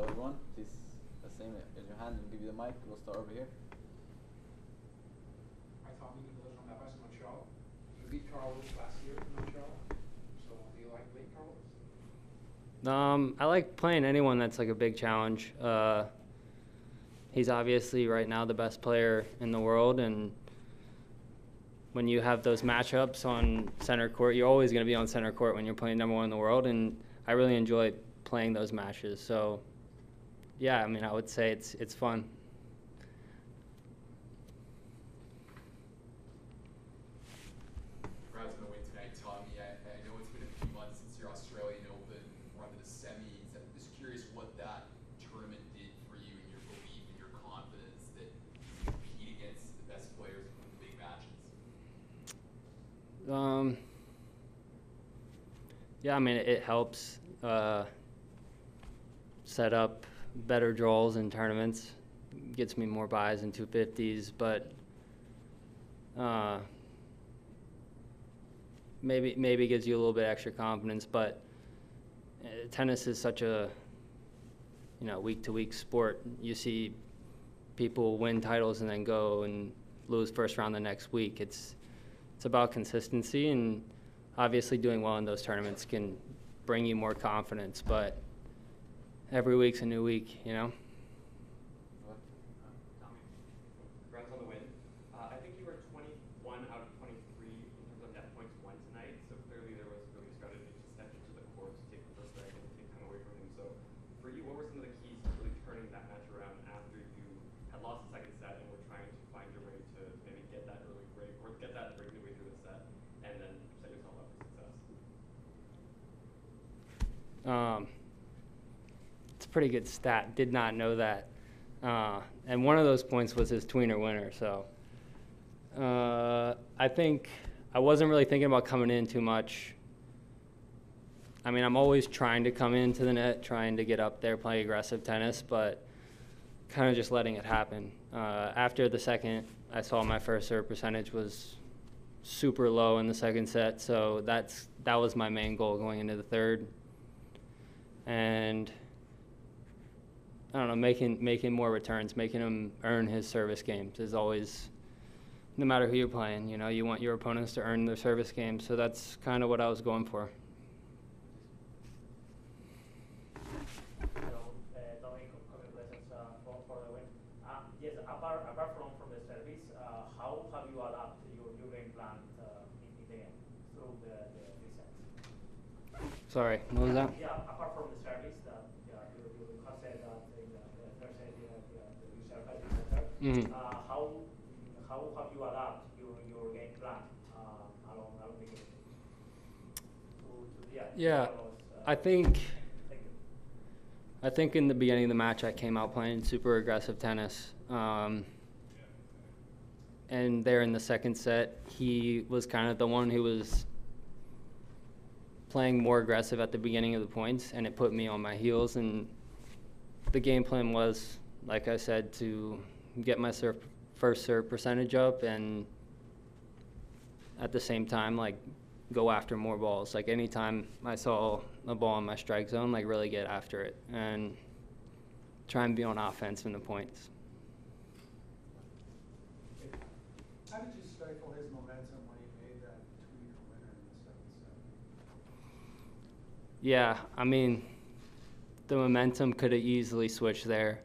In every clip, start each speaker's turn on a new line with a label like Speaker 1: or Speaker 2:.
Speaker 1: everyone. Please, the same, raise your hand and give you the mic. We'll start over here.
Speaker 2: Hi, Tommy. Nicolas from FS Montreal. You beat Carlos last year in Montreal. So, do you like playing Carlos?
Speaker 3: I like playing anyone that's like a big challenge. He's obviously right now the best player in the world, and when you have those matchups on center court, you're always going to be on center court when you're playing number one in the world, and I really enjoy playing those matches. So, yeah, I mean, I would say it's fun.
Speaker 4: Congrats on the win tonight, Tommy. I know it's been a few months since your Australian Open run to the semis. I'm just curious what that tournament did for you and your belief and your confidence that you compete against the best players in the big matches.
Speaker 3: Yeah, I mean, it helps set up better draws in tournaments. Gets me more buys in 250s, but maybe gives you a little bit extra confidence. But tennis is such a week-to-week sport. You see people win titles and then go and lose first round the next week. It's about consistency, and obviously doing well in those tournaments can bring you more confidence, but every week's a new week,
Speaker 5: Tommy, congrats on the win. I think you were 21 out of 23 in terms of net points won tonight, so clearly there was really a strategy to step into the court to take the first leg and take time away from him. So for you, what were some of the keys to really turning that match around after you had lost the second set and were trying to find your way to maybe get that early break or get that break midway through the set and then set yourself up for success?
Speaker 3: It's a pretty good stat. Did not know that. And one of those points was his tweener winner. So I think I wasn't really thinking about coming in too much. I mean, I'm always trying to come into the net, trying to get up there, play aggressive tennis, but kind of just letting it happen. After the second, I saw my first serve percentage was super low in the second set, so that was my main goal going into the third. And I don't know, making more returns, making him earn his service games is always, no matter who you're playing, you want your opponents to earn their service games. So that's kind of what I was going for.
Speaker 6: Hello, Tommy, congratulations for the win. Yes, apart from the service, how have you adapted your game plan in the game through the sets?
Speaker 3: Sorry, what was that?
Speaker 6: Yeah, apart from the service, that you have said that in the first set you serve a bit better.
Speaker 3: Mm-hmm.
Speaker 6: How have you adapted your game plan along the game?
Speaker 3: Yeah, I think in the beginning of the match I came out playing super aggressive tennis. And there in the second set, he was kind of the one who was playing more aggressive at the beginning of the points, and it put me on my heels. And the game plan was, like I said, to get my first serve percentage up, and at the same time, like, go after more balls. Like, anytime I saw a ball in my strike zone, like, really get after it and try and be on offense in the points.
Speaker 7: How did you stifle his momentum when he made that tweener winner in the second set?
Speaker 3: Yeah, I mean, the momentum could have easily switched there.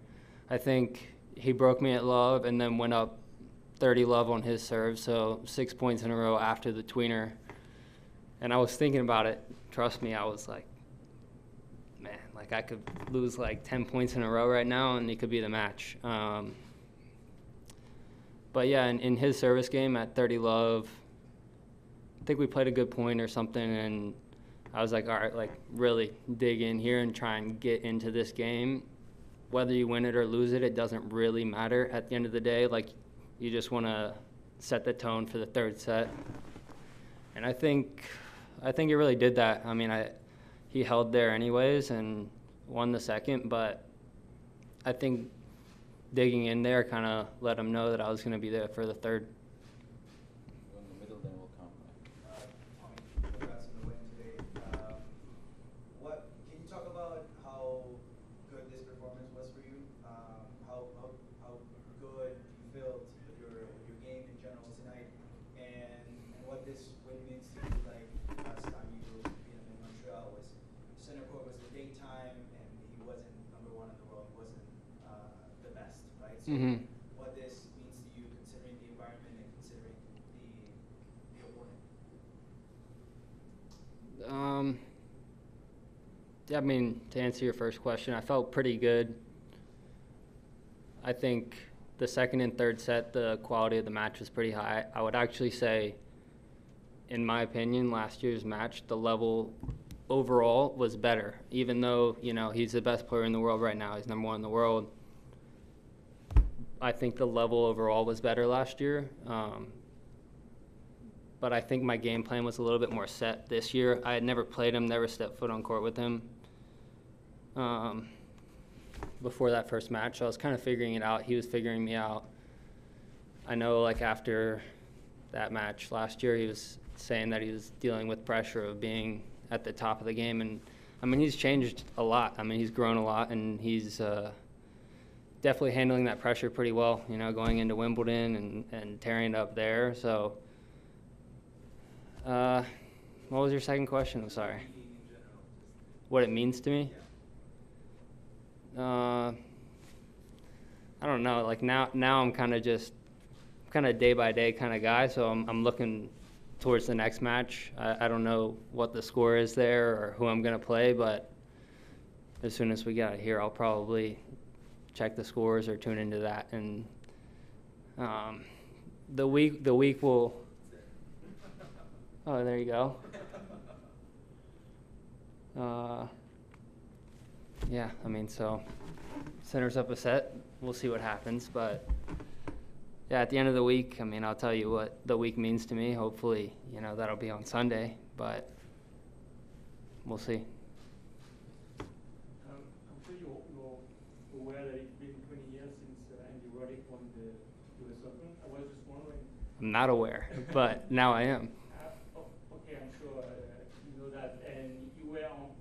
Speaker 3: I think he broke me at love and then went up 30 love on his serve, so 6 points in a row after the tweener. And I was thinking about it. Trust me, I was like, man, like I could lose like 10 points in a row right now and it could be the match. But yeah, in his service game at 30 love, I think we played a good point or something, and I was like, all right, like really dig in here and try and get into this game. Whether you win it or lose it, it doesn't really matter at the end of the day. Like, you just want to set the tone for the third set. And I think he really did that. I mean, he held there anyways and won the second, but I think digging in there kind of let him know that I was going to be there for the third.
Speaker 1: Go in the middle, then we'll come.
Speaker 8: Tommy, congrats on the win today. Can you talk about how good this performance right? So
Speaker 3: Mhm.
Speaker 8: what this means to you, considering the environment and considering the opponent.
Speaker 3: Yeah, I mean, to answer your first question, I felt pretty good. I think the second and third set, the quality of the match was pretty high. I would actually say, in my opinion, last year's match, the level overall was better. Even though, you know, he's the best player in the world right now, he's #1 in the world. I think the level overall was better last year. But I think my game plan was a little bit more set this year. I had never played him, never stepped foot on court with him before that first match. So I was kind of figuring it out. He was figuring me out. I know, like, after that match last year, he was saying that he was dealing with pressure of being at the top of the game. And, I mean, he's changed a lot. I mean, he's grown a lot, and he's definitely handling that pressure pretty well, you know, going into Wimbledon and tearing it up there. So what was your second question? I'm sorry. What it means to me? I don't know. Like now I'm kind of day by day kind of guy. So I'm looking towards the next match. I don't know what the score is there or who I'm gonna play, but as soon as we get out here, I'll probably check the scores or tune into that. And the week will. Oh, there you go. Yeah, I mean, so centers up a set. We'll see what happens. But, yeah, at the end of the week, I mean, I'll tell you what the week means to me. Hopefully, you know, that'll be on Sunday. But we'll see.
Speaker 6: I'm sure you're aware that it's been 20 years since Andy Roddick won the US Open. I was just wondering.
Speaker 3: I'm not aware, but now I am.
Speaker 6: Okay, I'm sure you know that. And you were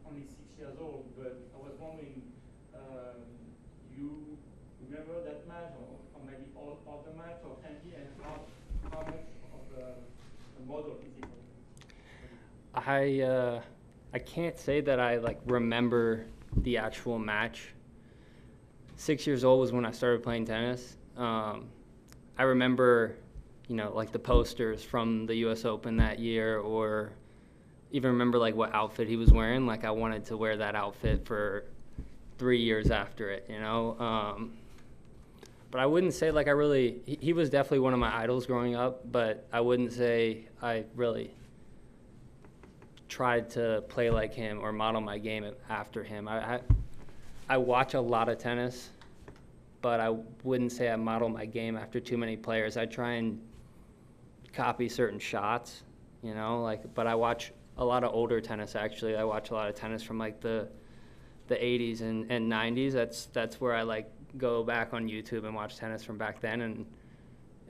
Speaker 6: only 6 years old, but I was wondering, you remember that match or maybe all of the match of Andy, and how much of a model is he for you?
Speaker 3: I can't say that I like remember the actual match. 6 years old was when I started playing tennis. I remember, you know, like the posters from the U.S. Open that year, or even remember like what outfit he was wearing. Like I wanted to wear that outfit for 3 years after it, you know. But I wouldn't say like he was definitely one of my idols growing up, but I wouldn't say I really tried to play like him or model my game after him. I watch a lot of tennis, but I wouldn't say I model my game after too many players. I try and copy certain shots, you know, like, but I watch a lot of older tennis, actually. I watch a lot of tennis from like the 80s and 90s. That's where I like go back on YouTube and watch tennis from back then. And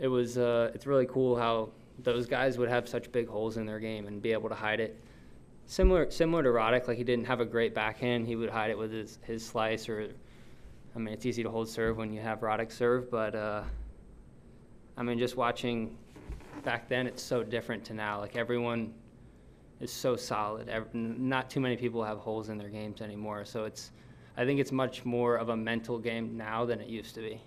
Speaker 3: it was it's really cool how those guys would have such big holes in their game and be able to hide it. Similar to Roddick, like he didn't have a great backhand. He would hide it with his slice, or, I mean, it's easy to hold serve when you have Roddick serve, but I mean, just watching back then, it's so different to now. Like everyone is so solid. Not too many people have holes in their games anymore. So I think it's much more of a mental game now than it used to be.